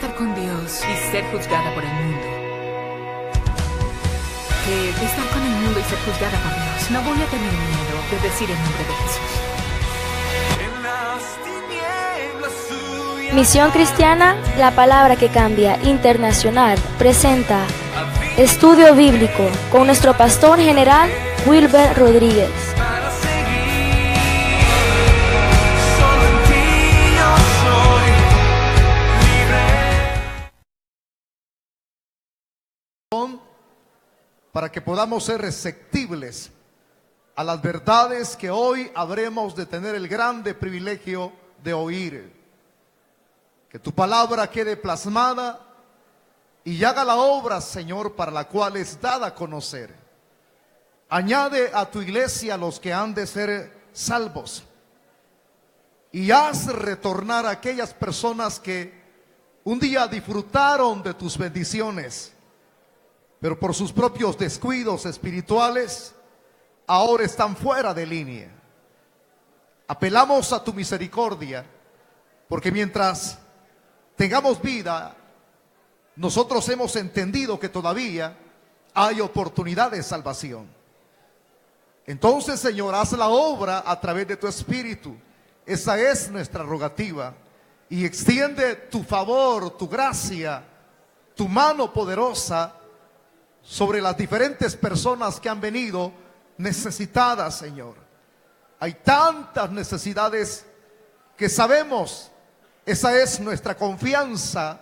estar con Dios y ser juzgada por el mundo que estar con el mundo y ser juzgada por Dios. No voy a tener miedo de decir el nombre de Jesús. Misión Cristiana, la palabra que cambia, internacional, presenta Estudio Bíblico con nuestro pastor general, Wilber Rodríguez. Para que podamos ser receptibles a las verdades que hoy habremos de tener el grande privilegio de oír. Que tu palabra quede plasmada y haga la obra, Señor, para la cual es dada a conocer. Añade a tu iglesia a los que han de ser salvos y haz retornar a aquellas personas que un día disfrutaron de tus bendiciones, pero por sus propios descuidos espirituales ahora están fuera de línea. Apelamos a tu misericordia, porque mientras tengamos vida, nosotros hemos entendido que todavía hay oportunidad de salvación. Entonces, Señor, haz la obra a través de tu Espíritu. Esa es nuestra rogativa. Y extiende tu favor, tu gracia, tu mano poderosa sobre las diferentes personas que han venido necesitadas, Señor. Hay tantas necesidades que sabemos, esa es nuestra confianza,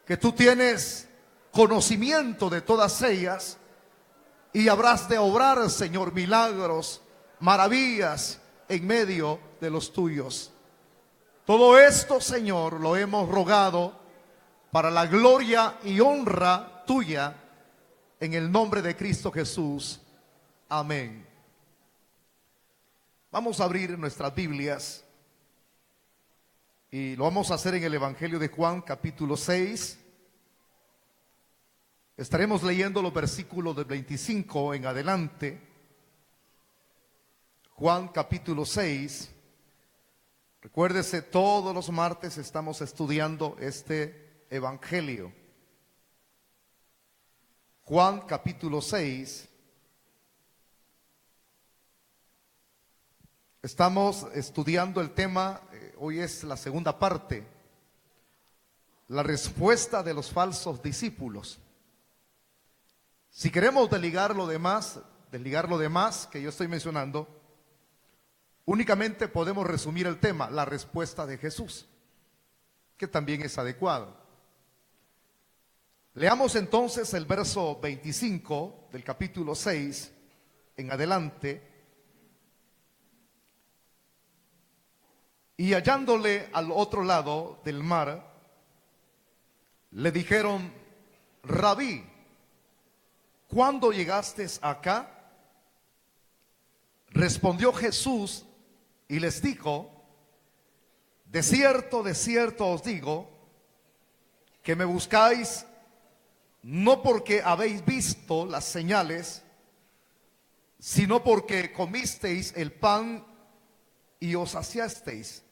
que tú tienes conocimiento de todas ellas y habrás de obrar, Señor, milagros, maravillas en medio de los tuyos. Todo esto, Señor, lo hemos rogado para la gloria y honra tuya, en el nombre de Cristo Jesús. Amén. Vamos a abrir nuestras Biblias y lo vamos a hacer en el Evangelio de Juan, capítulo 6. Estaremos leyendo los versículos del 25 en adelante. Juan, capítulo 6. Recuérdese, todos los martes estamos estudiando este Evangelio. Juan capítulo 6, estamos estudiando el tema, hoy es la segunda parte, la respuesta de los falsos discípulos. Si queremos desligar lo demás que yo estoy mencionando, únicamente podemos resumir el tema, la respuesta de Jesús, que también es adecuado. Leamos entonces el verso 25 del capítulo 6 en adelante. Y hallándole al otro lado del mar, le dijeron: Rabí, ¿cuándo llegaste acá? Respondió Jesús y les dijo: de cierto os digo, que me buscáis no porque habéis visto las señales, sino porque comisteis el pan y os saciasteis.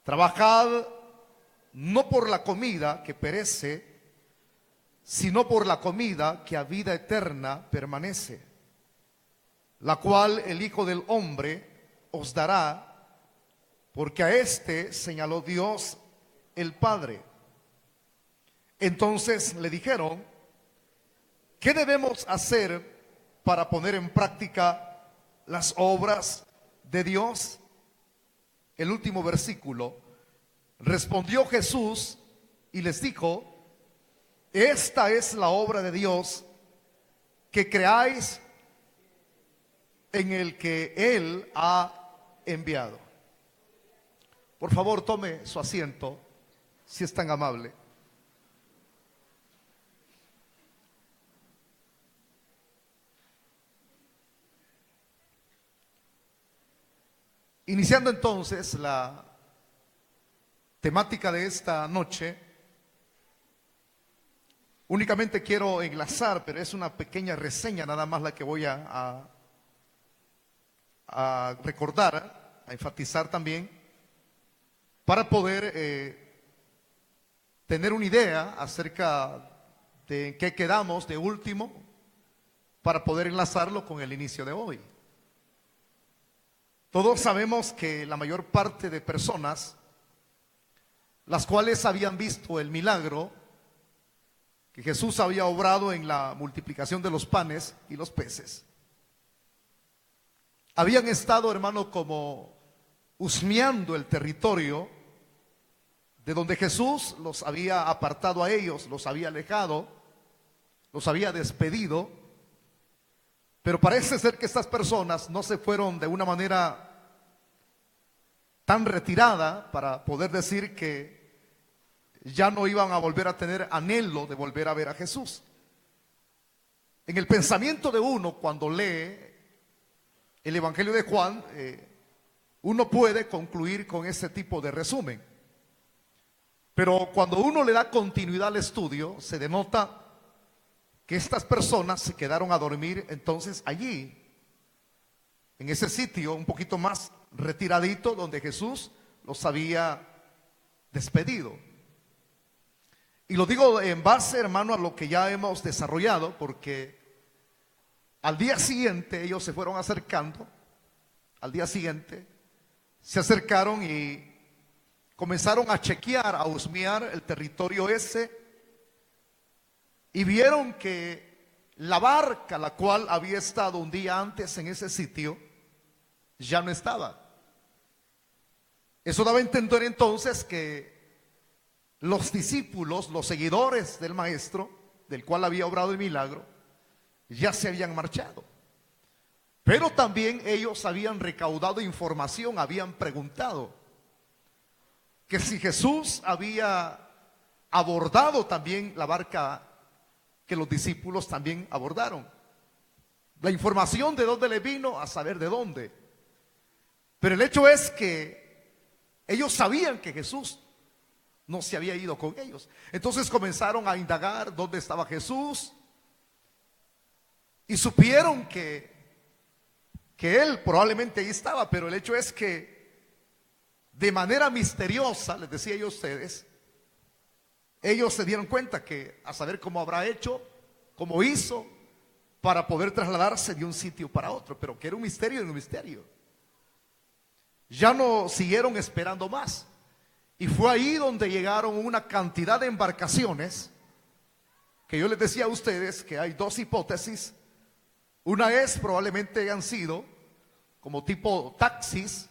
Trabajad no por la comida que perece, sino por la comida que a vida eterna permanece, la cual el Hijo del Hombre os dará, porque a éste señaló Dios el Padre. Entonces le dijeron: ¿qué debemos hacer para poner en práctica las obras de Dios? El último versículo. Respondió Jesús y les dijo: esta es la obra de Dios, que creáis en el que Él ha enviado. Por favor, tome su asiento, si es tan amable. Iniciando entonces la temática de esta noche, únicamente quiero enlazar, pero es una pequeña reseña nada más la que voy a recordar, a enfatizar también, para poder tener una idea acerca de en qué quedamos de último para poder enlazarlo con el inicio de hoy. Todos sabemos que la mayor parte de personas, las cuales habían visto el milagro que Jesús había obrado en la multiplicación de los panes y los peces, habían estado, hermano, como husmeando el territorio de donde Jesús los había apartado a ellos, los había alejado, los había despedido. Pero parece ser que estas personas no se fueron de una manera tan retirada para poder decir que ya no iban a volver a tener anhelo de volver a ver a Jesús. En el pensamiento de uno, cuando lee el Evangelio de Juan, uno puede concluir con ese tipo de resumen. Pero cuando uno le da continuidad al estudio, se denota que estas personas se quedaron a dormir entonces allí, en ese sitio un poquito más retiradito donde Jesús los había despedido. Y lo digo en base, hermano, a lo que ya hemos desarrollado, porque al día siguiente ellos se fueron acercando, al día siguiente se acercaron y comenzaron a chequear, a husmear el territorio ese, y vieron que la barca, la cual había estado un día antes en ese sitio, ya no estaba. Eso daba a entender entonces que los discípulos, los seguidores del maestro, del cual había obrado el milagro, ya se habían marchado. Pero también ellos habían recaudado información, habían preguntado que si Jesús había abordado también la barca que los discípulos también abordaron. La información de dónde le vino, a saber de dónde. Pero el hecho es que ellos sabían que Jesús no se había ido con ellos. Entonces comenzaron a indagar dónde estaba Jesús y supieron que él probablemente ahí estaba, pero el hecho es que de manera misteriosa, les decía yo a ustedes, ellos se dieron cuenta que a saber cómo habrá hecho, cómo hizo para poder trasladarse de un sitio para otro, pero que era un misterio en un misterio. Ya no siguieron esperando más. Y fue ahí donde llegaron una cantidad de embarcaciones, que yo les decía a ustedes que hay dos hipótesis. Una es, probablemente hayan sido como tipo taxis,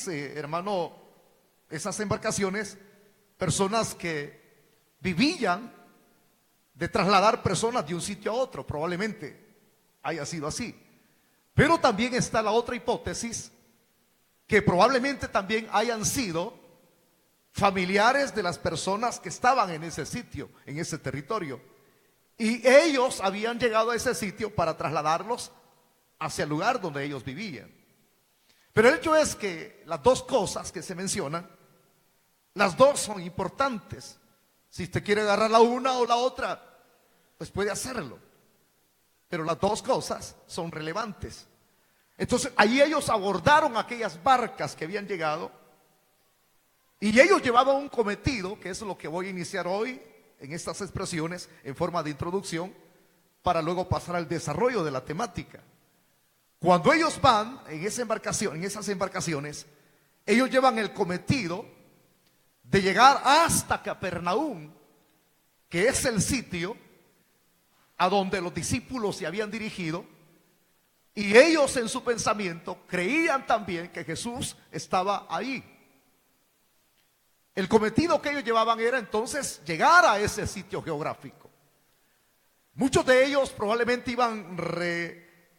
hermano, esas embarcaciones, personas que vivían de trasladar personas de un sitio a otro, probablemente haya sido así. Pero también está la otra hipótesis, que probablemente también hayan sido familiares de las personas que estaban en ese sitio, en ese territorio, y ellos habían llegado a ese sitio para trasladarlos hacia el lugar donde ellos vivían. Pero el hecho es que las dos cosas que se mencionan, las dos son importantes. Si usted quiere agarrar la una o la otra, pues puede hacerlo, pero las dos cosas son relevantes. Entonces ahí ellos abordaron aquellas barcas que habían llegado, y ellos llevaban un cometido, que es lo que voy a iniciar hoy en estas expresiones en forma de introducción, para luego pasar al desarrollo de la temática. Cuando ellos van en esa embarcación, en esas embarcaciones, ellos llevan el cometido de llegar hasta Capernaum, que es el sitio a donde los discípulos se habían dirigido, y ellos en su pensamiento creían también que Jesús estaba ahí. El cometido que ellos llevaban era entonces llegar a ese sitio geográfico. Muchos de ellos probablemente iban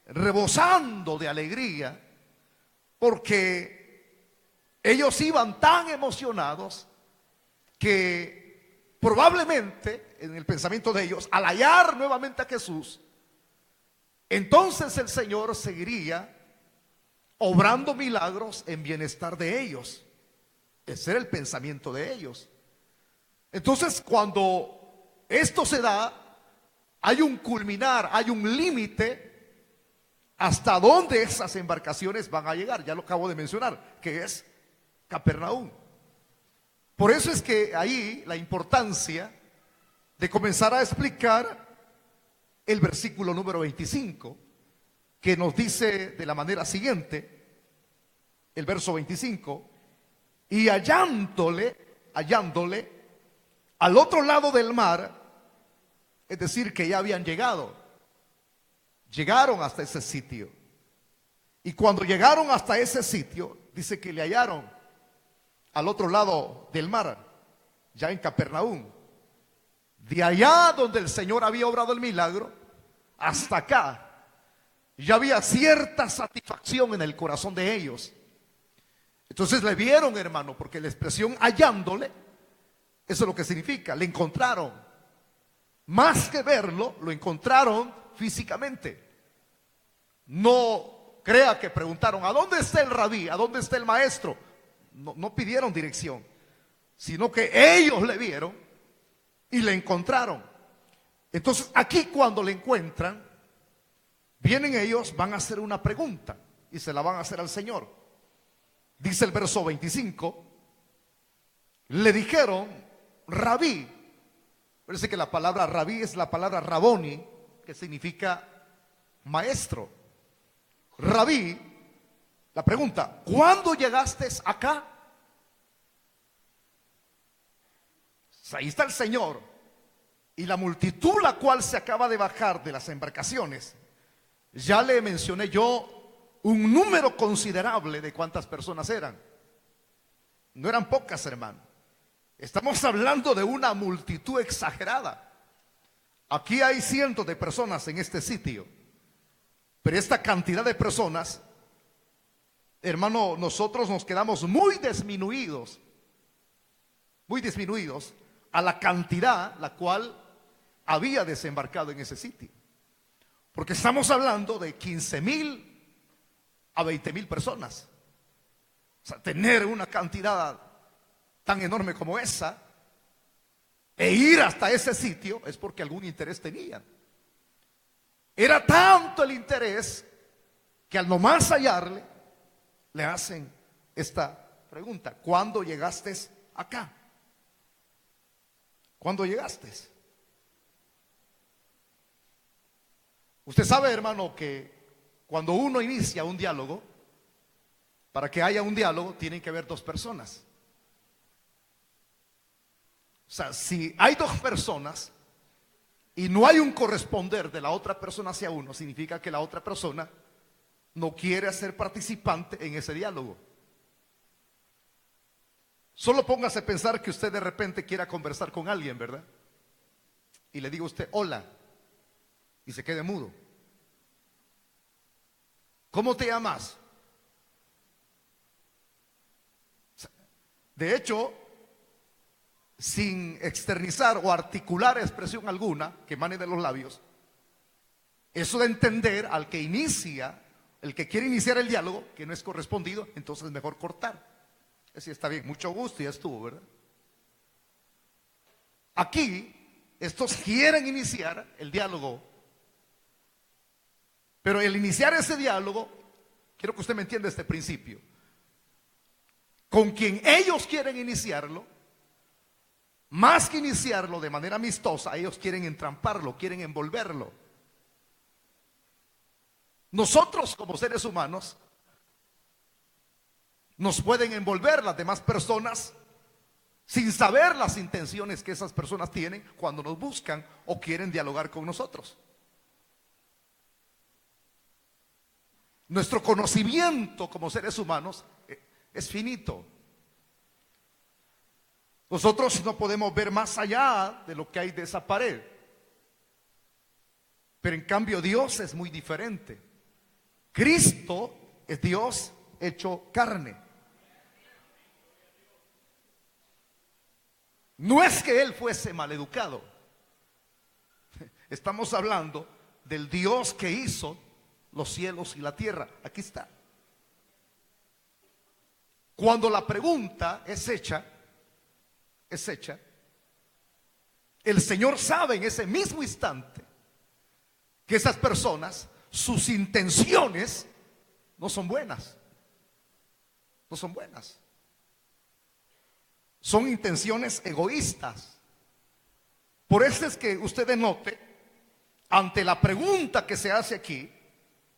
rebosando de alegría, porque ellos iban tan emocionados que probablemente en el pensamiento de ellos, al hallar nuevamente a Jesús, entonces el Señor seguiría obrando milagros en bienestar de ellos. Ese era el pensamiento de ellos. Entonces, cuando esto se da, hay un culminar, hay un límite hasta dónde esas embarcaciones van a llegar. Ya lo acabo de mencionar, que es Capernaum. Por eso es que ahí la importancia de comenzar a explicar el versículo número 25, que nos dice de la manera siguiente, el verso 25, y hallándole al otro lado del mar, es decir, que ya habían llegaron hasta ese sitio. Y cuando llegaron hasta ese sitio, dice que le hallaron al otro lado del mar, ya en Capernaum. De allá donde el Señor había obrado el milagro, hasta acá, ya había cierta satisfacción en el corazón de ellos. Entonces le vieron, hermano, porque la expresión hallándole, eso es lo que significa, le encontraron. Más que verlo, lo encontraron físicamente. No crea que preguntaron, ¿a dónde está el rabí? ¿A dónde está el maestro? No pidieron dirección, sino que ellos le vieron y le encontraron. Entonces aquí cuando le encuentran, vienen ellos, van a hacer una pregunta y se la van a hacer al Señor. Dice el verso 25, le dijeron, rabí. Parece que la palabra rabí es la palabra raboni, que significa maestro. Rabí, la pregunta, ¿cuándo llegaste acá? Ahí está el Señor y la multitud la cual se acaba de bajar de las embarcaciones. Ya le mencioné yo un número considerable de cuántas personas eran. No eran pocas, hermano. Estamos hablando de una multitud exagerada. Aquí hay cientos de personas en este sitio, pero esta cantidad de personas, hermano, nosotros nos quedamos muy disminuidos a la cantidad la cual había desembarcado en ese sitio. Porque estamos hablando de 15,000 a 20,000 personas. O sea, tener una cantidad tan enorme como esa e ir hasta ese sitio es porque algún interés tenían. Era tanto el interés que al nomás hallarle, le hacen esta pregunta: ¿cuándo llegaste acá? ¿Cuándo llegaste? Usted sabe, hermano, que cuando uno inicia un diálogo, para que haya un diálogo tienen que haber dos personas. O sea, si hay dos personas y no hay un corresponder de la otra persona hacia uno, significa que la otra persona no quiere ser participante en ese diálogo. Solo póngase a pensar que usted de repente quiera conversar con alguien, ¿verdad? Y le diga a usted hola y se quede mudo. ¿Cómo te llamas? De hecho, sin externizar o articular expresión alguna que emane de los labios, eso de entender al que inicia, el que quiere iniciar el diálogo, que no es correspondido, entonces es mejor cortar. Así está bien, mucho gusto, ya estuvo, ¿verdad? Aquí, estos quieren iniciar el diálogo, pero el iniciar ese diálogo, quiero que usted me entienda este principio. Con quien ellos quieren iniciarlo, más que iniciarlo de manera amistosa, ellos quieren entramparlo, quieren envolverlo. Nosotros como seres humanos nos pueden envolver las demás personas sin saber las intenciones que esas personas tienen cuando nos buscan o quieren dialogar con nosotros. Nuestro conocimiento como seres humanos es finito. Nosotros no podemos ver más allá de lo que hay de esa pared. Pero en cambio Dios es muy diferente. Cristo es Dios hecho carne. No es que Él fuese maleducado. Estamos hablando del Dios que hizo los cielos y la tierra. Aquí está. Cuando la pregunta es hecha, el Señor sabe en ese mismo instante que esas personas, sus intenciones no son buenas. No son buenas. son intenciones egoístas. Por eso es que usted note, ante la pregunta que se hace aquí,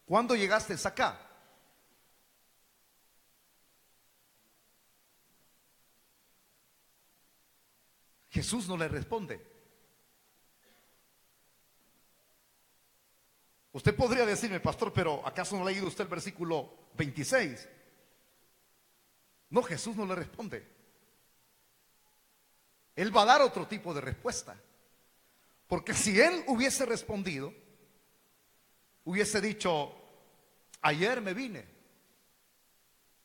¿cuándo llegaste acá? Jesús no le responde. Usted podría decirme, pastor, pero ¿acaso no ha leído usted el versículo 26? No, Jesús no le responde. Él va a dar otro tipo de respuesta. Porque si él hubiese respondido, hubiese dicho, ayer me vine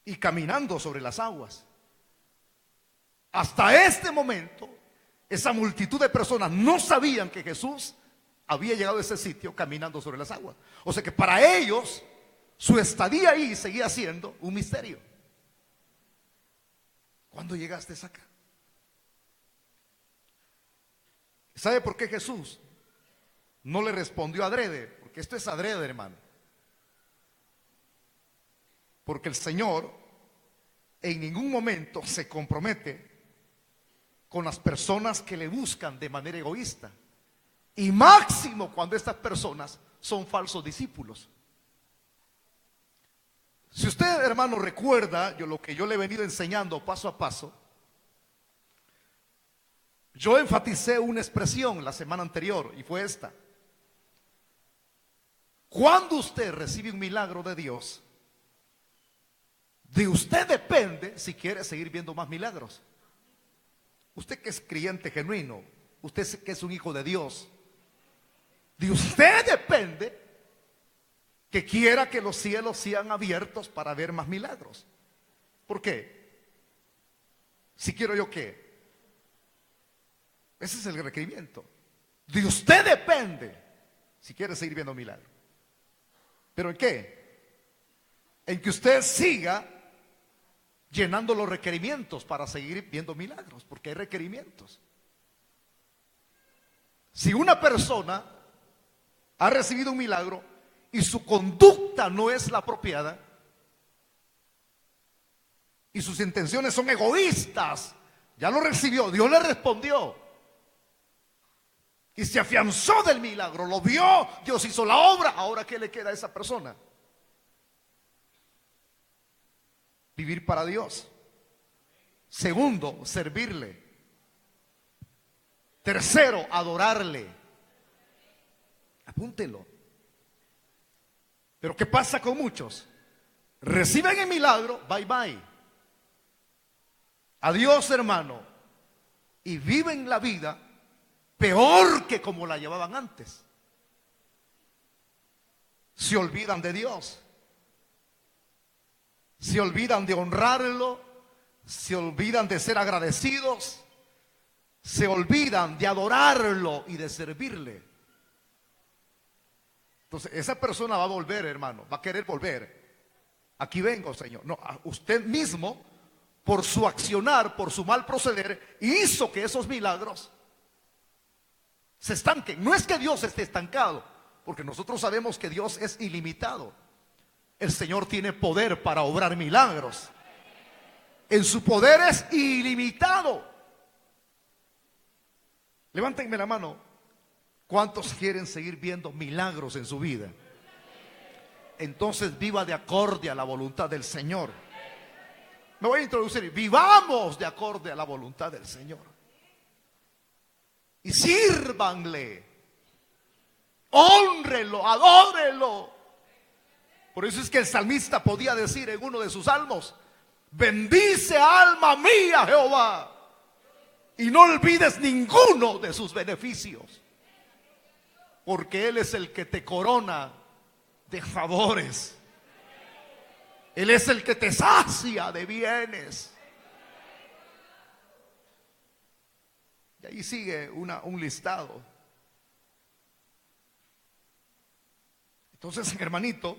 y caminando sobre las aguas. Hasta este momento, esa multitud de personas no sabían que Jesús había llegado a ese sitio caminando sobre las aguas. O sea que para ellos, su estadía ahí seguía siendo un misterio. ¿Cuándo llegaste acá? ¿Sabe por qué Jesús no le respondió adrede? Porque esto es adrede, hermano. Porque el Señor en ningún momento se compromete con las personas que le buscan de manera egoísta. Y máximo cuando estas personas son falsos discípulos. Si usted, hermano, recuerda lo que yo le he venido enseñando paso a paso, yo enfaticé una expresión la semana anterior y fue esta: cuando usted recibe un milagro de Dios, de usted depende si quiere seguir viendo más milagros. Usted que es creyente genuino, usted que es un hijo de Dios, de usted depende que quiera que los cielos sean abiertos para ver más milagros. ¿Por qué? Si quiero yo qué. Ese es el requerimiento. De usted depende si quiere seguir viendo milagros. ¿Pero en qué? En que usted siga llenando los requerimientos para seguir viendo milagros, porque hay requerimientos. Si una persona ha recibido un milagro y su conducta no es la apropiada y sus intenciones son egoístas, ya lo recibió, Dios le respondió y se afianzó del milagro, lo vio, Dios hizo la obra. Ahora, ¿qué le queda a esa persona? Vivir para Dios. Segundo, servirle. Tercero, adorarle. Apúntelo. Pero ¿qué pasa con muchos? Reciben el milagro, bye bye. Adiós, hermano. Y viven la vida peor que como la llevaban antes. Se olvidan de Dios. Se olvidan de honrarlo. Se olvidan de ser agradecidos. Se olvidan de adorarlo y de servirle. Entonces esa persona va a volver, hermano, va a querer volver. Aquí vengo, Señor. No, usted mismo, por su accionar, por su mal proceder, hizo que esos milagros se estanquen. No es que Dios esté estancado, porque nosotros sabemos que Dios es ilimitado. El Señor tiene poder para obrar milagros. En su poder es ilimitado. Levántenme la mano. ¿Cuántos quieren seguir viendo milagros en su vida? Entonces viva de acorde a la voluntad del Señor. Me voy a introducir. Vivamos de acorde a la voluntad del Señor. Y sírvanle. Hónrenlo, adórenlo. Por eso es que el salmista podía decir en uno de sus salmos: bendice alma mía Jehová, y no olvides ninguno de sus beneficios, porque Él es el que te corona de favores. Él es el que te sacia de bienes. Y ahí sigue un listado. Entonces, hermanito,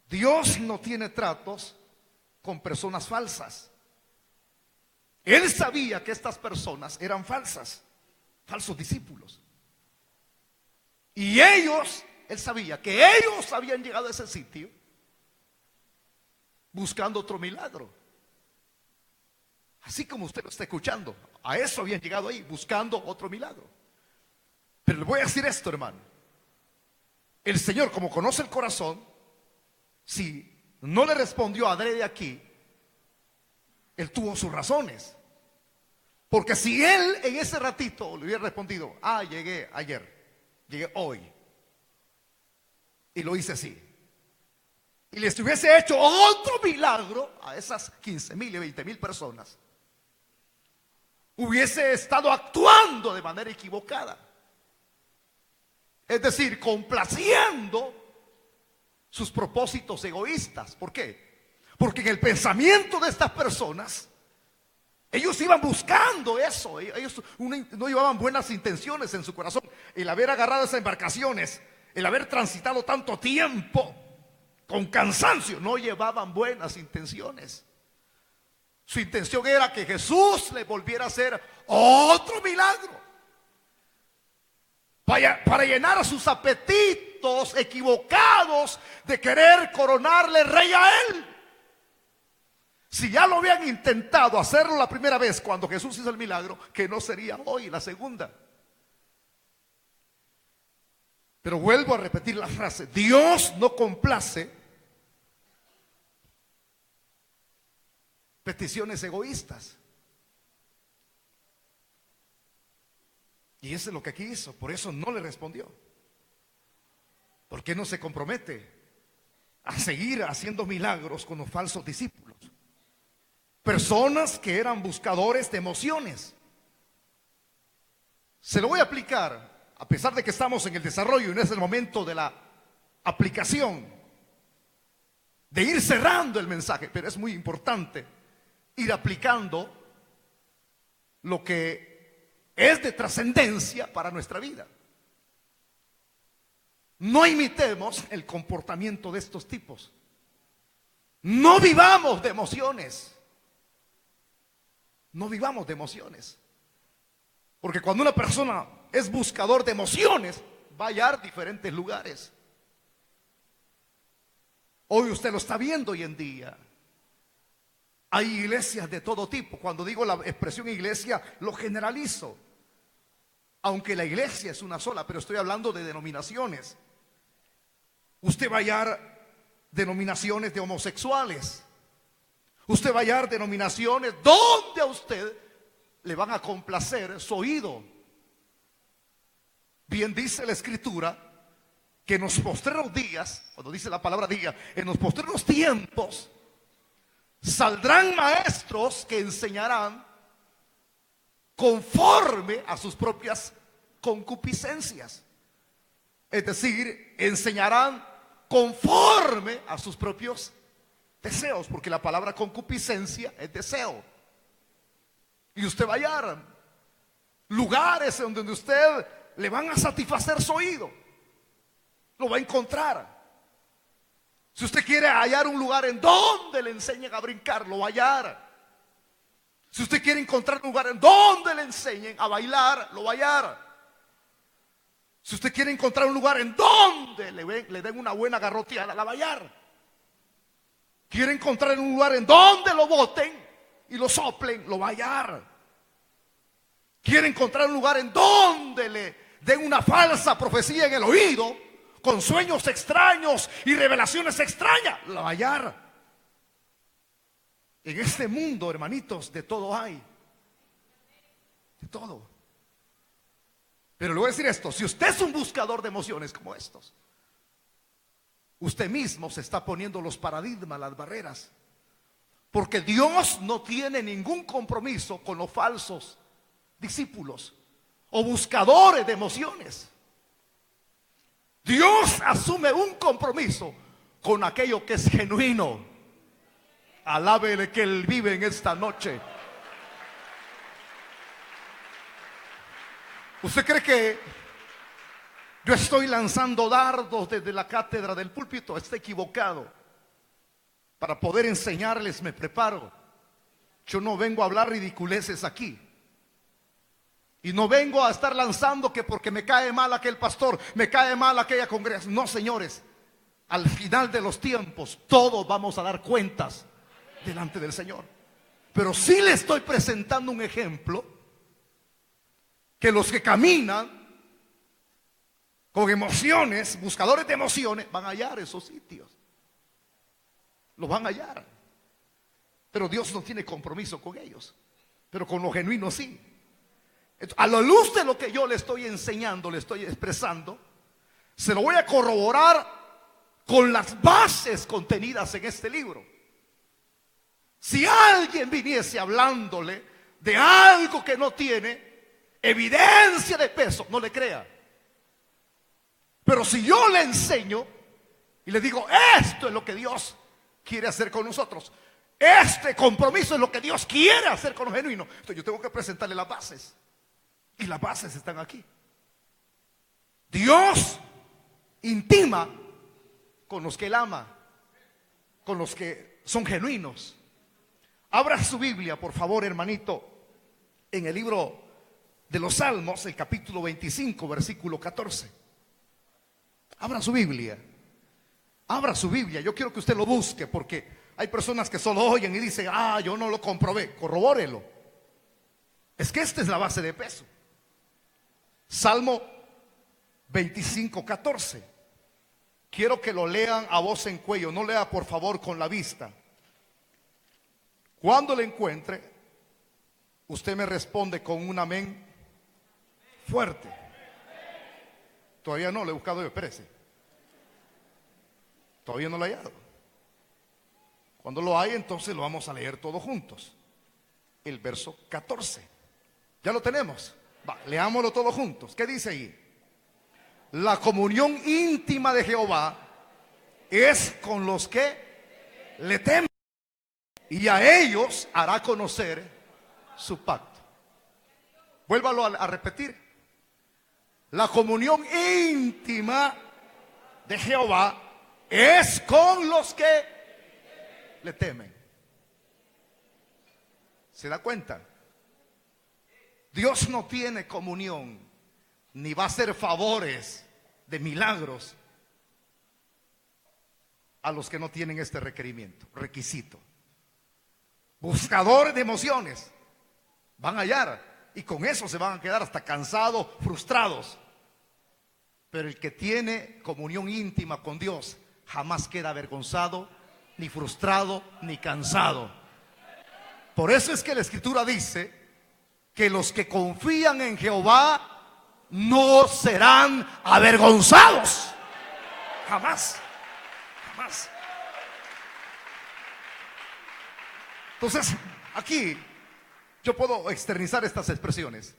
Dios no tiene tratos con personas falsas. Él sabía que estas personas eran falsas, falsos discípulos. Y ellos, él sabía que ellos habían llegado a ese sitio buscando otro milagro. Así como usted lo está escuchando, a eso habían llegado ahí, buscando otro milagro. Pero le voy a decir esto, hermano. El Señor, como conoce el corazón, si no le respondió adrede aquí, Él tuvo sus razones. Porque si Él en ese ratito le hubiera respondido, llegué ayer, llegué hoy, y lo hice así, y les hubiese hecho otro milagro a esas 15,000 y 20,000 personas, hubiese estado actuando de manera equivocada. Es decir, complaciendo sus propósitos egoístas. ¿Por qué? Porque en el pensamiento de estas personas, ellos iban buscando eso. Ellos no llevaban buenas intenciones en su corazón. El haber agarrado esas embarcaciones, el haber transitado tanto tiempo con cansancio, no llevaban buenas intenciones. Su intención era que Jesús le volviera a hacer otro milagro para llenar sus apetitos equivocados de querer coronarle rey a Él. Si ya lo habían intentado hacerlo la primera vez cuando Jesús hizo el milagro, que no sería hoy la segunda. Pero vuelvo a repetir la frase: Dios no complace peticiones egoístas. Y eso es lo que aquí hizo. Por eso no le respondió. ¿Por qué no se compromete a seguir haciendo milagros con los falsos discípulos? Personas que eran buscadores de emociones. Se lo voy a aplicar, a pesar de que estamos en el desarrollo y no es el momento de la aplicación, de ir cerrando el mensaje, pero es muy importante ir aplicando lo que es de trascendencia para nuestra vida. No imitemos el comportamiento de estos tipos. No vivamos de emociones. No vivamos de emociones. Porque cuando una persona es buscador de emociones, va a hallar diferentes lugares. Hoy usted lo está viendo hoy en día. Hay iglesias de todo tipo. Cuando digo la expresión iglesia, lo generalizo. Aunque la iglesia es una sola, pero estoy hablando de denominaciones. Usted va a hallar denominaciones de homosexuales. Usted va a hallar denominaciones donde a usted le van a complacer su oído. Bien dice la Escritura que en los postreros días, cuando dice la palabra día, en los postreros tiempos saldrán maestros que enseñarán conforme a sus propias concupiscencias. Es decir, enseñarán conforme a sus propios deseos, porque la palabra concupiscencia es deseo. Y usted va a hallar lugares en donde usted le van a satisfacer su oído. Lo va a encontrar. Si usted quiere hallar un lugar en donde le enseñen a brincar, lo va a hallar. Si usted quiere encontrar un lugar en donde le enseñen a bailar, lo va a hallar. Si usted quiere encontrar un lugar en donde le den una buena garroteada, la va a hallar. Quiere encontrar un lugar en donde lo boten y lo soplen, lo va a hallar. Quiere encontrar un lugar en donde le den una falsa profecía en el oído, con sueños extraños y revelaciones extrañas, lo va a hallar. En este mundo, hermanitos, de todo hay. De todo. Pero le voy a decir esto: si usted es un buscador de emociones como estos, usted mismo se está poniendo los paradigmas, las barreras. Porque Dios no tiene ningún compromiso con los falsos discípulos o buscadores de emociones. Dios asume un compromiso con aquello que es genuino. Alábele que Él vive en esta noche. ¿Usted cree que yo estoy lanzando dardos desde la cátedra del púlpito? Está equivocado. Para poder enseñarles me preparo. Yo no vengo a hablar ridiculeces aquí. Y no vengo a estar lanzando que porque me cae mal aquel pastor, me cae mal aquella congregación. No, señores. Al final de los tiempos todos vamos a dar cuentas delante del Señor. Pero sí le estoy presentando un ejemplo que los que caminan con emociones, buscadores de emociones, van a hallar esos sitios. Los van a hallar. Pero Dios no tiene compromiso con ellos. Pero con los genuinos sí. Entonces, a la luz de lo que yo le estoy enseñando, le estoy expresando, se lo voy a corroborar con las bases contenidas en este libro. Si alguien viniese hablándole de algo que no tiene evidencia de peso, no le crea. Pero si yo le enseño y le digo, esto es lo que Dios quiere hacer con nosotros, este compromiso es lo que Dios quiere hacer con los genuinos, entonces yo tengo que presentarle las bases. Y las bases están aquí. Dios intima con los que Él ama, con los que son genuinos. Abra su Biblia, por favor, hermanito, en el libro de los Salmos, el capítulo 25, versículo 14. Abra su Biblia. Abra su Biblia. Yo quiero que usted lo busque, porque hay personas que solo oyen y dicen, yo no lo comprobé. Corrobórelo. Es que esta es la base de peso. Salmo 25, 14. Quiero que lo lean a voz en cuello. No lea, por favor, con la vista. Cuando le encuentre, usted me responde con un amén fuerte. Todavía no, le he buscado yo, espérese. Todavía no lo he hallado. Cuando lo hay, entonces lo vamos a leer todos juntos. El verso 14. ¿Ya lo tenemos? Va, leámoslo todos juntos. ¿Qué dice ahí? La comunión íntima de Jehová es con los que le temen, y a ellos hará conocer su pacto. Vuélvalo a repetir. La comunión íntima de Jehová es con los que le temen. ¿Se da cuenta? Dios no tiene comunión, ni va a hacer favores de milagros a los que no tienen este requisito. Buscadores de emociones van a hallar, y con eso se van a quedar hasta cansados, frustrados. Pero el que tiene comunión íntima con Dios jamás queda avergonzado, ni frustrado, ni cansado. Por eso es que la Escritura dice que los que confían en Jehová no serán avergonzados. Jamás, jamás. Entonces, aquí yo puedo externizar estas expresiones.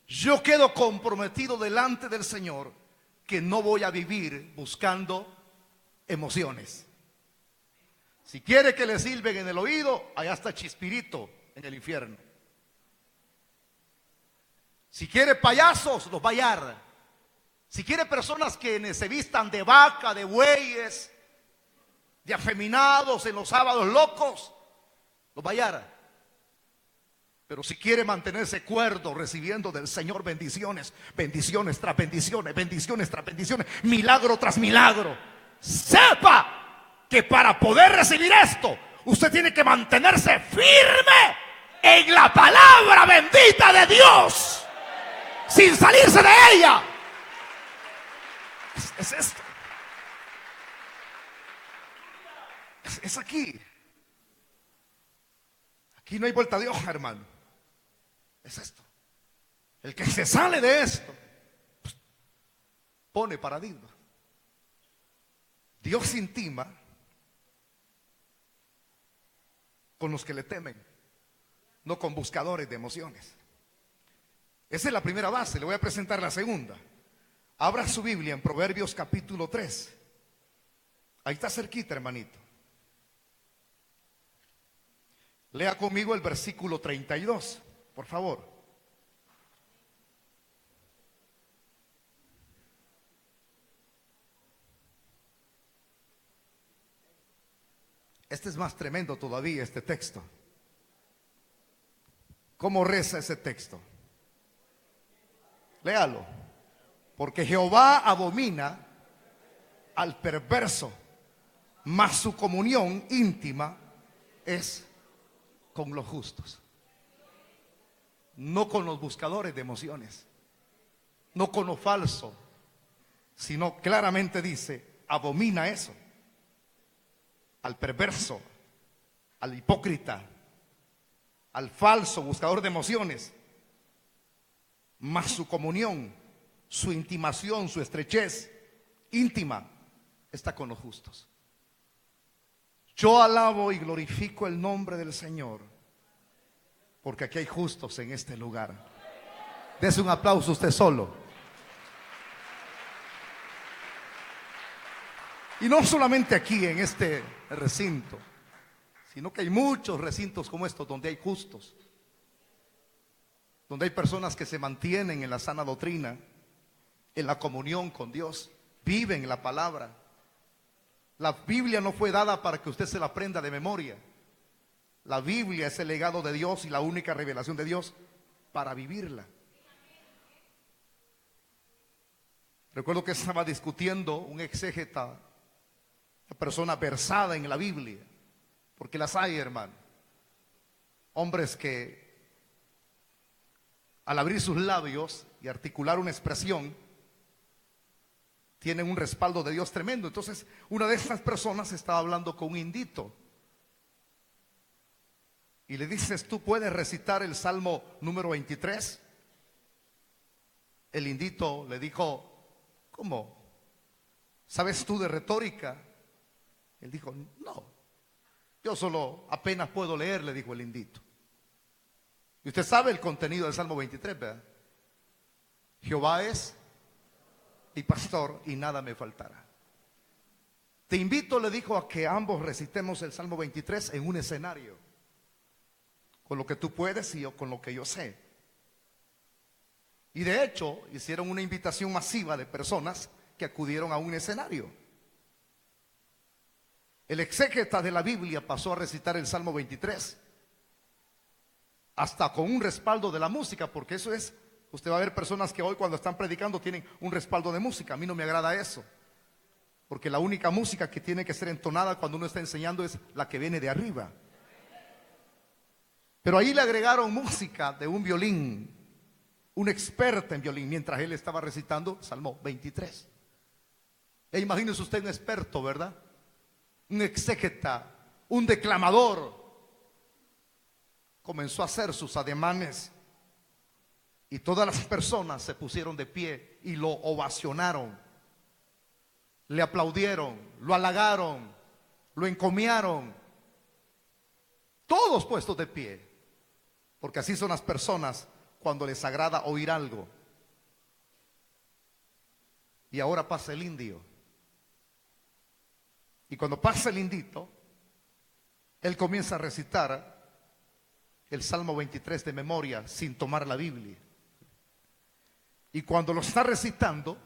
Yo quedo comprometido delante del Señor que no voy a vivir buscando emociones. Si quiere que le silben en el oído, allá está Chispirito en el infierno. Si quiere payasos, los va a hallar. Si quiere personas que se vistan de vaca, de bueyes, de afeminados en los sábados locos, los va a hallar. Pero si quiere mantenerse cuerdo, recibiendo del Señor bendiciones, bendiciones tras bendiciones, bendiciones tras bendiciones, milagro tras milagro, sepa que para poder recibir esto, usted tiene que mantenerse firme en la palabra bendita de Dios, sin salirse de ella. Es esto. Es aquí. Aquí no hay vuelta de hoja, hermano. Es esto. El que se sale de esto, pues, pone paradigma. Dios intima con los que le temen, no con buscadores de emociones. Esa es la primera base. Le voy a presentar la segunda. Abra su Biblia en Proverbios capítulo 3. Ahí está cerquita, hermanito. Lea conmigo el versículo 32, por favor. Este es más tremendo todavía, este texto. ¿Cómo reza ese texto? Léalo. Porque Jehová abomina al perverso, mas su comunión íntima es con los justos, no con los buscadores de emociones, no con lo falso, sino claramente dice, abomina eso, al perverso, al hipócrita, al falso buscador de emociones, más su comunión, su intimación, su estrechez íntima está con los justos. Yo alabo y glorifico el nombre del Señor, porque aquí hay justos en este lugar. Dese un aplauso usted solo. Y no solamente aquí en este recinto, sino que hay muchos recintos como estos donde hay justos, donde hay personas que se mantienen en la sana doctrina, en la comunión con Dios, viven la palabra. La Biblia no fue dada para que usted se la aprenda de memoria. La Biblia es el legado de Dios y la única revelación de Dios para vivirla. Recuerdo que estaba discutiendo un exégeta, una persona versada en la Biblia, porque las hay, hermano. Hombres que al abrir sus labios y articular una expresión, tienen un respaldo de Dios tremendo. Entonces, una de estas personas estaba hablando con un indito y le dices, ¿tú puedes recitar el Salmo número 23? El indito le dijo, ¿cómo? ¿Sabes tú de retórica? Él dijo, no, yo solo apenas puedo leer, le dijo el indito. Y usted sabe el contenido del Salmo 23, ¿verdad? Jehová es mi pastor y nada me faltará. Te invito, le dijo, a que ambos recitemos el Salmo 23 en un escenario, con lo que tú puedes y yo con lo que yo sé. Y de hecho hicieron una invitación masiva de personas que acudieron a un escenario. El exégeta de la Biblia pasó a recitar el Salmo 23, hasta con un respaldo de la música, porque eso es, usted va a ver personas que hoy cuando están predicando tienen un respaldo de música. A mí no me agrada eso, porque la única música que tiene que ser entonada cuando uno está enseñando es la que viene de arriba. Pero ahí le agregaron música de un violín, un experto en violín, mientras él estaba recitando Salmo 23. E imagínese usted un experto, ¿verdad? Un exégeta, un declamador. Comenzó a hacer sus ademanes y todas las personas se pusieron de pie y lo ovacionaron, le aplaudieron, lo halagaron, lo encomiaron, todos puestos de pie, porque así son las personas cuando les agrada oír algo. Y ahora pasa el indio, y cuando pasa el indito, él comienza a recitar el Salmo 23 de memoria sin tomar la Biblia. Y cuando lo está recitando,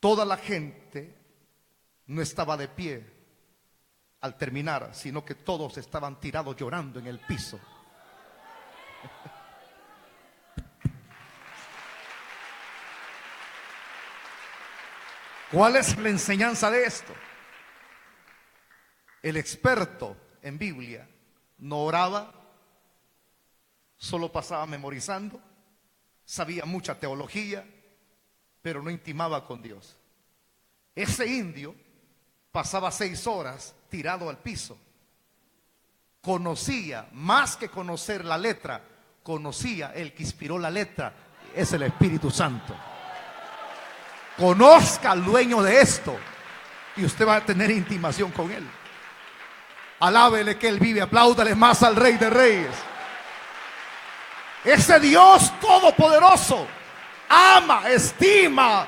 toda la gente no estaba de pie al terminar, sino que todos estaban tirados llorando en el piso. ¿Cuál es la enseñanza de esto? El experto en Biblia no oraba, solo pasaba memorizando, sabía mucha teología, pero no intimaba con Dios. Ese indio pasaba 6 horas tirado al piso. Conocía, más que conocer la letra, conocía el que inspiró la letra, es el Espíritu Santo. Conozca al dueño de esto y usted va a tener intimación con él. Alábele que él vive, apláudale más al Rey de Reyes. Ese Dios todopoderoso ama, estima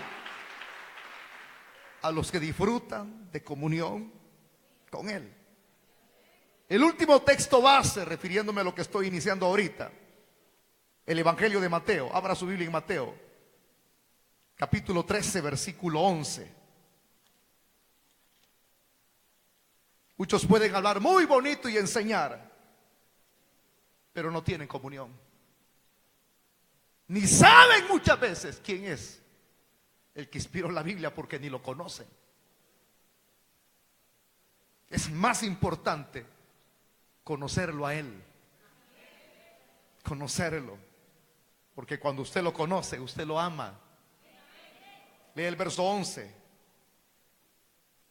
a los que disfrutan de comunión con Él. El último texto base, refiriéndome a lo que estoy iniciando ahorita, el Evangelio de Mateo. Abra su Biblia en Mateo, capítulo 13, versículo 11. Muchos pueden hablar muy bonito y enseñar, pero no tienen comunión. Ni saben muchas veces quién es el que inspiró la Biblia, porque ni lo conocen. Es más importante conocerlo a Él conocerlo, porque cuando usted lo conoce, usted lo ama. Lee el verso 11.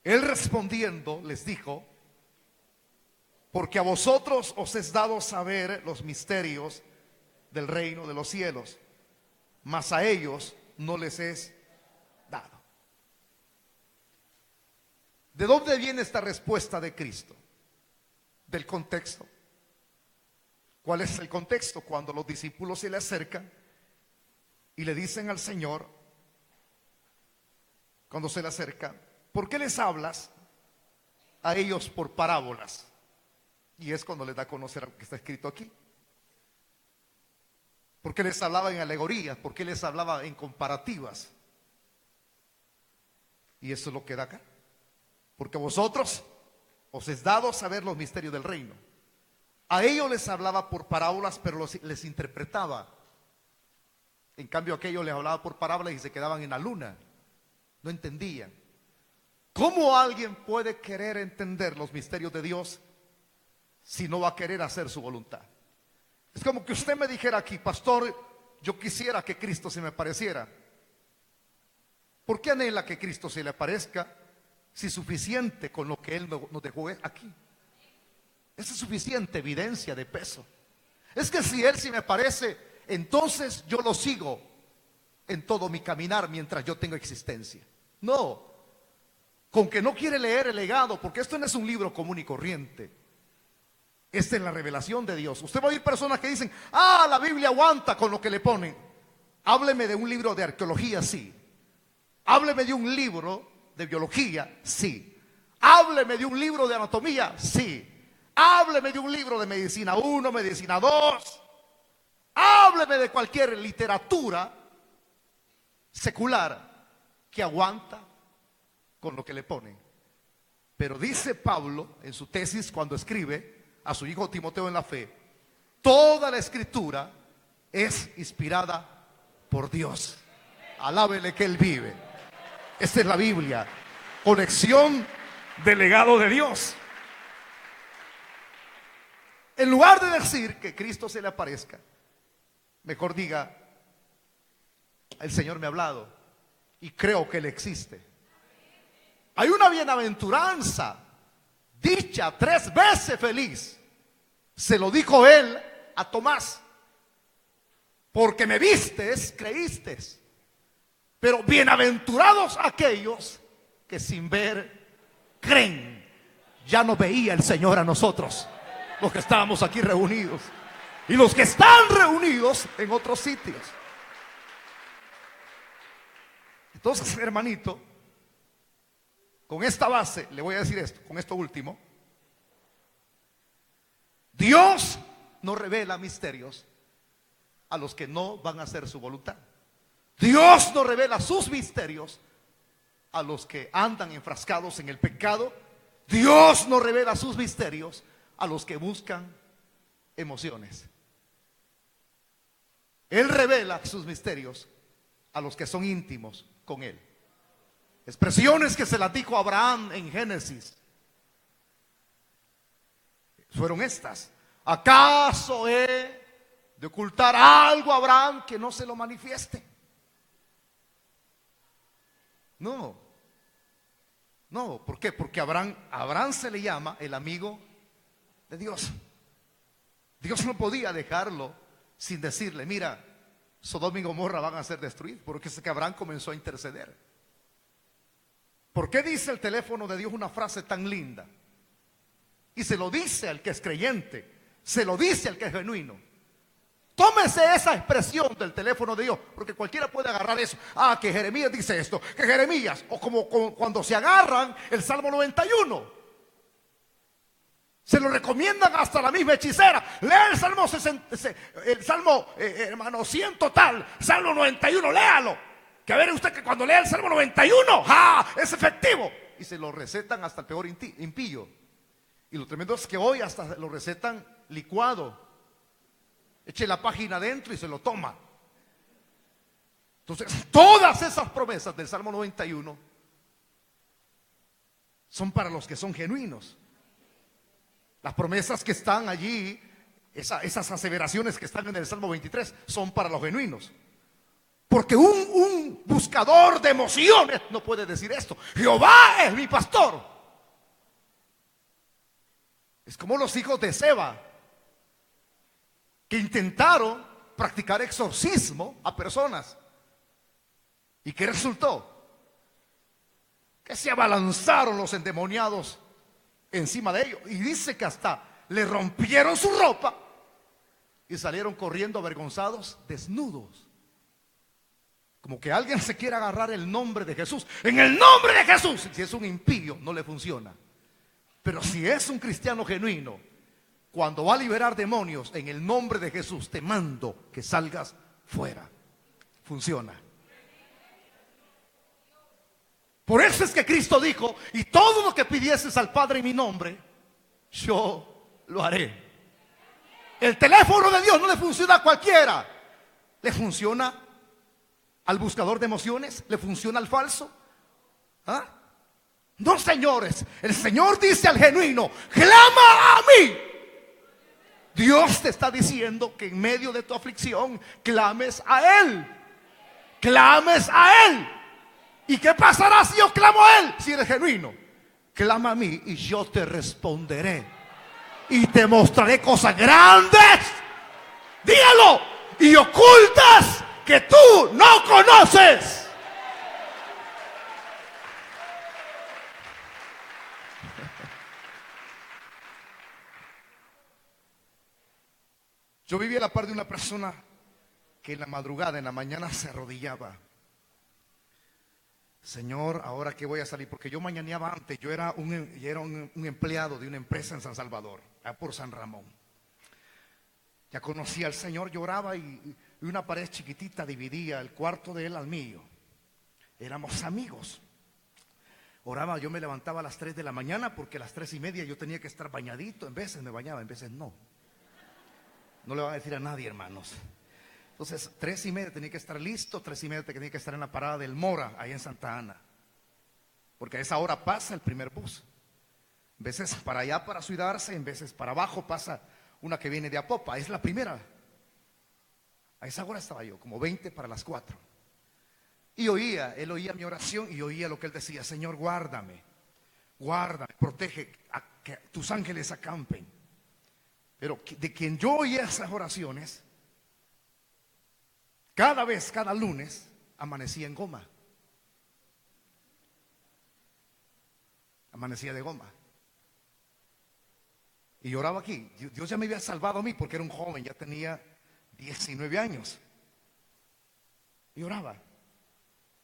Él respondiendo les dijo: porque a vosotros os es dado saber los misterios del reino de los cielos, mas a ellos no les es dado. ¿De dónde viene esta respuesta de Cristo? Del contexto. ¿Cuál es el contexto? Cuando los discípulos se le acercan y le dicen al Señor, cuando se le acercan: ¿por qué les hablas a ellos por parábolas? Y es cuando les da a conocer lo que está escrito aquí. ¿Por qué les hablaba en alegorías? ¿Por qué les hablaba en comparativas? Y eso es lo que da acá. Porque a vosotros os es dado saber los misterios del reino. A ellos les hablaba por parábolas, pero les interpretaba. En cambio, a aquellos les hablaba por parábolas y se quedaban en la luna. No entendían. ¿Cómo alguien puede querer entender los misterios de Dios si no va a querer hacer su voluntad? Es como que usted me dijera aquí: pastor, yo quisiera que Cristo se me apareciera. ¿Por qué anhela que Cristo se le aparezca si es suficiente con lo que Él nos dejó aquí? Esa es suficiente evidencia de peso. Es que si Él se me aparece, entonces yo lo sigo en todo mi caminar mientras yo tengo existencia. No, con que no quiere leer el legado, porque esto no es un libro común y corriente. Esta es la revelación de Dios. Usted va a oír personas que dicen: ah, la Biblia aguanta con lo que le ponen. Hábleme de un libro de arqueología, sí. Hábleme de un libro de biología, sí. Hábleme de un libro de anatomía, sí. Hábleme de un libro de medicina 1, medicina 2. Hábleme de cualquier literatura secular que aguanta con lo que le ponen. Pero dice Pablo en su tesis, cuando escribe a su hijo Timoteo en la fe: toda la escritura es inspirada por Dios. Alábele que Él vive. Esta es la Biblia, conexión del legado de Dios. En lugar de decir que Cristo se le aparezca, mejor diga: el Señor me ha hablado y creo que Él existe. Hay una bienaventuranza dicha 3 veces feliz. Se lo dijo Él a Tomás: porque me vistes, creíste. Pero bienaventurados aquellos que sin ver creen. Ya no veía el Señor a nosotros, los que estábamos aquí reunidos, y los que están reunidos en otros sitios. Entonces, hermanito, con esta base le voy a decir esto, con esto último: Dios no revela misterios a los que no van a hacer su voluntad. Dios no revela sus misterios a los que andan enfrascados en el pecado. Dios no revela sus misterios a los que buscan emociones. Él revela sus misterios a los que son íntimos con Él. Expresiones que se las dijo a Abraham en Génesis fueron estas: ¿acaso he de ocultar algo a Abraham que no se lo manifieste? No, ¿por qué? Porque Abraham se le llama el amigo de Dios. Dios no podía dejarlo sin decirle: mira, Sodoma y Gomorra van a ser destruidos, porque es que Abraham comenzó a interceder. ¿Por qué dice el teléfono de Dios una frase tan linda? Y se lo dice al que es creyente, se lo dice al que es genuino. Tómese esa expresión del teléfono de Dios, porque cualquiera puede agarrar eso. Ah, que Jeremías dice esto, que Jeremías, o como cuando se agarran el Salmo 91. Se lo recomiendan hasta la misma hechicera. Lea el Salmo 60, el Salmo, hermano, 100 total, Salmo 91, léalo. Que a ver usted que cuando lea el Salmo 91, es efectivo. Y se lo recetan hasta el peor impío. Y lo tremendo es que hoy hasta lo recetan licuado. Eche la página adentro y se lo toma. Entonces, todas esas promesas del Salmo 91 son para los que son genuinos. Las promesas que están allí Esas aseveraciones que están en el Salmo 23 son para los genuinos. Porque un buscador de emociones no puede decir esto: Jehová es mi pastor. Es como los hijos de Seba, que intentaron practicar exorcismo a personas. ¿Y qué resultó? Que se abalanzaron los endemoniados encima de ellos. Y dice que hasta le rompieron su ropa y salieron corriendo avergonzados, desnudos. Como que alguien se quiere agarrar el nombre de Jesús. En el nombre de Jesús. Si es un impío, no le funciona. Pero si es un cristiano genuino, cuando va a liberar demonios, en el nombre de Jesús te mando que salgas fuera. Funciona. Por eso es que Cristo dijo: y todo lo que pidieses al Padre en mi nombre, yo lo haré. El teléfono de Dios no le funciona a cualquiera. Le funciona al buscador de emociones, le funciona al falso. ¿Ah? No, señores, el Señor dice al genuino: clama a mí. Dios te está diciendo que en medio de tu aflicción clames a Él. Clames a Él. ¿Y qué pasará si yo clamo a Él? Si eres genuino, clama a mí y yo te responderé y te mostraré cosas grandes, dígalo, y ocultas que tú no conoces. Yo vivía a la par de una persona que en la madrugada, en la mañana, se arrodillaba: Señor, ahora que voy a salir, porque yo mañaneaba antes. Yo era un empleado de una empresa en San Salvador, allá por San Ramón. Ya conocía al Señor, lloraba y una pared chiquitita dividía el cuarto de él al mío. Éramos amigos. Oraba, yo me levantaba a las 3 de la mañana porque a las 3:30 yo tenía que estar bañadito. En veces me bañaba, en veces no. No le voy a decir a nadie, hermanos. Entonces, 3:30 tenía que estar listo, 3:30 tenía que estar en la parada del Mora, ahí en Santa Ana. Porque a esa hora pasa el primer bus. En veces para allá, para Suidarse, en veces para abajo pasa una que viene de Apopa. Es la primera. A esa hora estaba yo, como 20 para las 4. Y él oía mi oración y oía lo que él decía: Señor, guárdame, protege, que tus ángeles acampen. Pero de quien yo oía esas oraciones, cada lunes, amanecía en goma. Amanecía de goma. Y lloraba aquí. Dios ya me había salvado a mí porque era un joven, ya tenía 19 años. Y lloraba.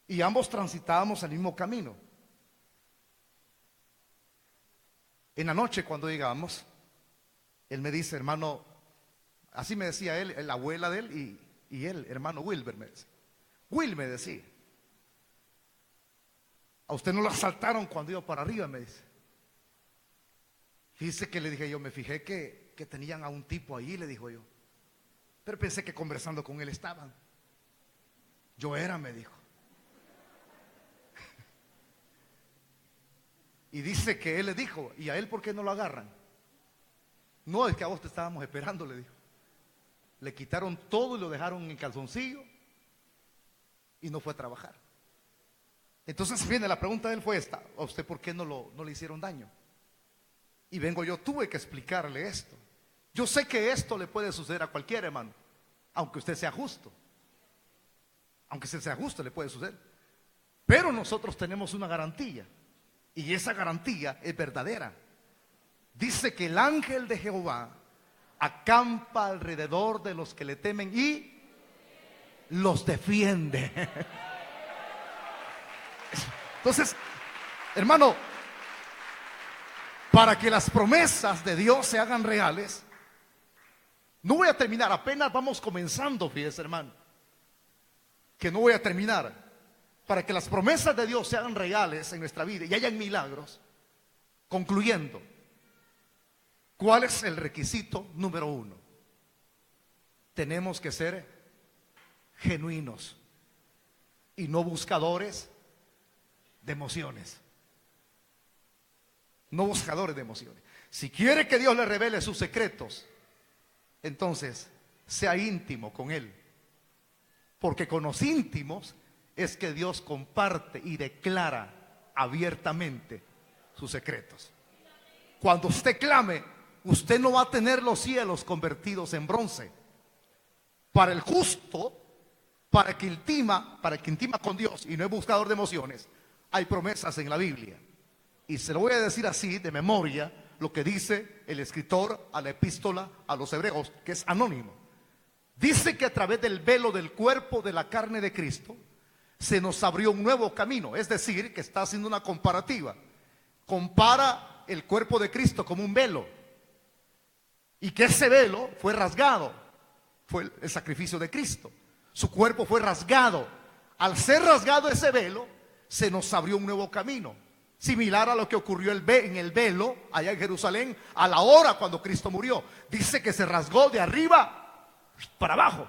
Y ambos transitábamos el mismo camino. En la noche, cuando llegamos, él me dice: hermano, así me decía él, la abuela de él y él, hermano Wilber, me decía. Will me decía: a usted no lo asaltaron cuando iba para arriba, me dice. Fíjese que le dije yo, me fijé que tenían a un tipo ahí, le dijo yo. Pero pensé que conversando con él estaban. Yo era, me dijo. Y dice que él le dijo: ¿y a él por qué no lo agarran? No, es que a vos te estábamos esperando, le dijo. Le quitaron todo y lo dejaron en calzoncillo y no fue a trabajar. Entonces viene la pregunta de él, fue esta: ¿a usted por qué no le hicieron daño? Y vengo yo, tuve que explicarle esto. Yo sé que esto le puede suceder a cualquier hermano, aunque usted sea justo. Aunque usted sea justo, le puede suceder. Pero nosotros tenemos una garantía, y esa garantía es verdadera. Dice que el ángel de Jehová acampa alrededor de los que le temen y los defiende. Entonces, hermano, para que las promesas de Dios se hagan reales, no voy a terminar, apenas vamos comenzando, fíjese, hermano, que no voy a terminar. Para que las promesas de Dios se hagan reales en nuestra vida y hayan milagros, concluyendo, ¿cuál es el requisito número 1? Tenemos que ser genuinos y no buscadores de emociones. No buscadores de emociones. Si quiere que Dios le revele sus secretos, Entonces, sea íntimo con Él. Porque con los íntimos es que Dios comparte y declara abiertamente sus secretos. Cuando usted clame, usted no va a tener los cielos convertidos en bronce. Para el justo, para el que intima con Dios y no es buscador de emociones, hay promesas en la Biblia. Y se lo voy a decir así de memoria, lo que dice el escritor a la epístola a los hebreos, que es anónimo. Dice que a través del velo del cuerpo de la carne de Cristo se nos abrió un nuevo camino. Es decir, que está haciendo una comparativa. Compara el cuerpo de Cristo como un velo, y que ese velo fue rasgado. Fue el sacrificio de Cristo. Su cuerpo fue rasgado. Al ser rasgado ese velo, se nos abrió un nuevo camino, similar a lo que ocurrió en el velo allá en Jerusalén a la hora cuando Cristo murió. Dice que se rasgó de arriba para abajo.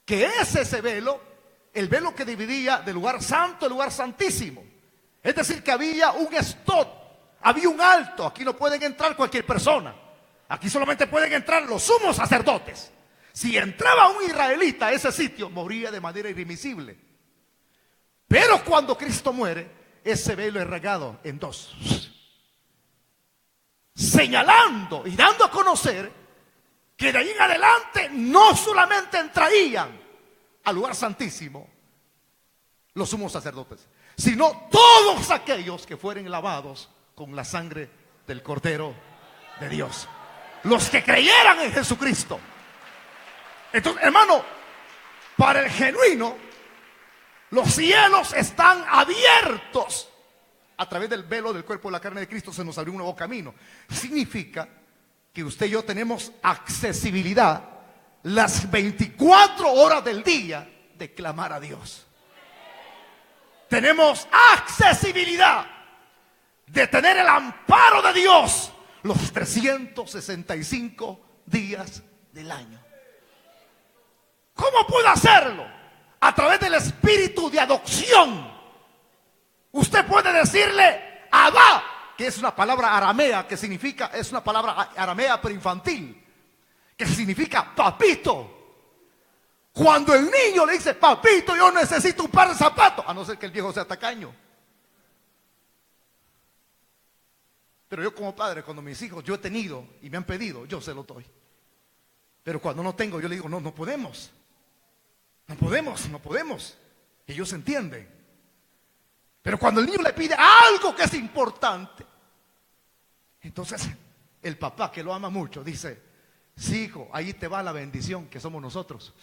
Que es ese velo, el velo que dividía del lugar santo al lugar santísimo. Es decir, que había un stop, había un alto. Aquí no pueden entrar cualquier persona. Aquí solamente pueden entrar los sumos sacerdotes. Si entraba un israelita a ese sitio, moría de manera irremisible. Pero cuando Cristo muere, ese velo es rasgado en dos, señalando y dando a conocer que de ahí en adelante no solamente entrarían al lugar santísimo los sumos sacerdotes, sino todos aquellos que fueren lavados con la sangre del Cordero de Dios, los que creyeran en Jesucristo. Entonces, hermano, para el genuino, los cielos están abiertos. A través del velo del cuerpo de la carne de Cristo se nos abrió un nuevo camino. Significa que usted y yo tenemos accesibilidad las 24 horas del día de clamar a Dios. Tenemos accesibilidad de tener el amparo de Dios los 365 días del año. ¿Cómo puede hacerlo? A través del espíritu de adopción. Usted puede decirle Abba, que es una palabra aramea, que significa, es una palabra aramea pero infantil, que significa papito. Cuando el niño le dice, papito, yo necesito un par de zapatos, a no ser que el viejo sea tacaño. Pero yo como padre, cuando mis hijos, yo he tenido y me han pedido, yo se lo doy. Pero cuando no tengo, yo le digo, no podemos. No podemos. Ellos entienden. Pero cuando el niño le pide algo que es importante, entonces el papá, que lo ama mucho, dice, sí, hijo, ahí te va la bendición, que somos nosotros.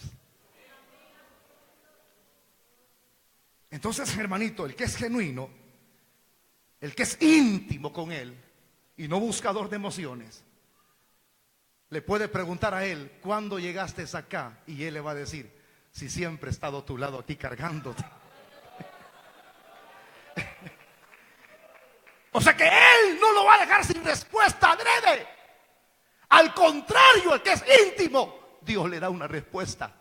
Entonces, hermanito, el que es genuino, el que es íntimo con Él y no buscador de emociones, le puede preguntar a Él, ¿cuándo llegaste acá? Y Él le va a decir, si siempre he estado a tu lado aquí cargándote. O sea que Él no lo va a dejar sin respuesta adrede. Al contrario, el que es íntimo, Dios le da una respuesta.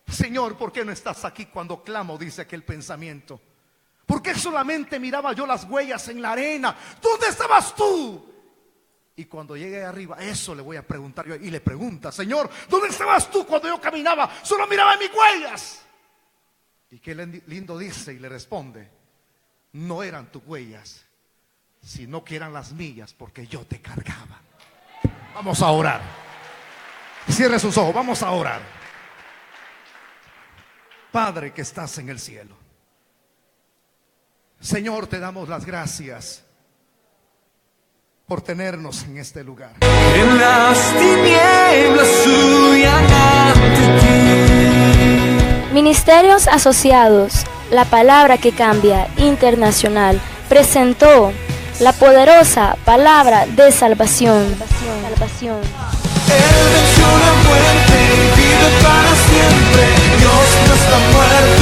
Señor, ¿por qué no estás aquí cuando clamo? Dice aquel pensamiento. ¿Por qué solamente miraba yo las huellas en la arena? ¿Dónde estabas tú? Y cuando llegue arriba, eso le voy a preguntar yo. Y le pregunta, Señor, ¿dónde estabas tú cuando yo caminaba? Solo miraba mis huellas. Y qué lindo dice y le responde, no eran tus huellas, sino que eran las mías, porque yo te cargaba. Vamos a orar. Cierre sus ojos, vamos a orar. Padre que estás en el cielo, Señor, te damos las gracias por tenernos en este lugar. En las tinieblas huyan ante ti. Ministerios Asociados, la palabra que cambia, internacional, presentó la poderosa palabra de salvación. Él venció la muerte y vive para siempre. Dios no está muerto.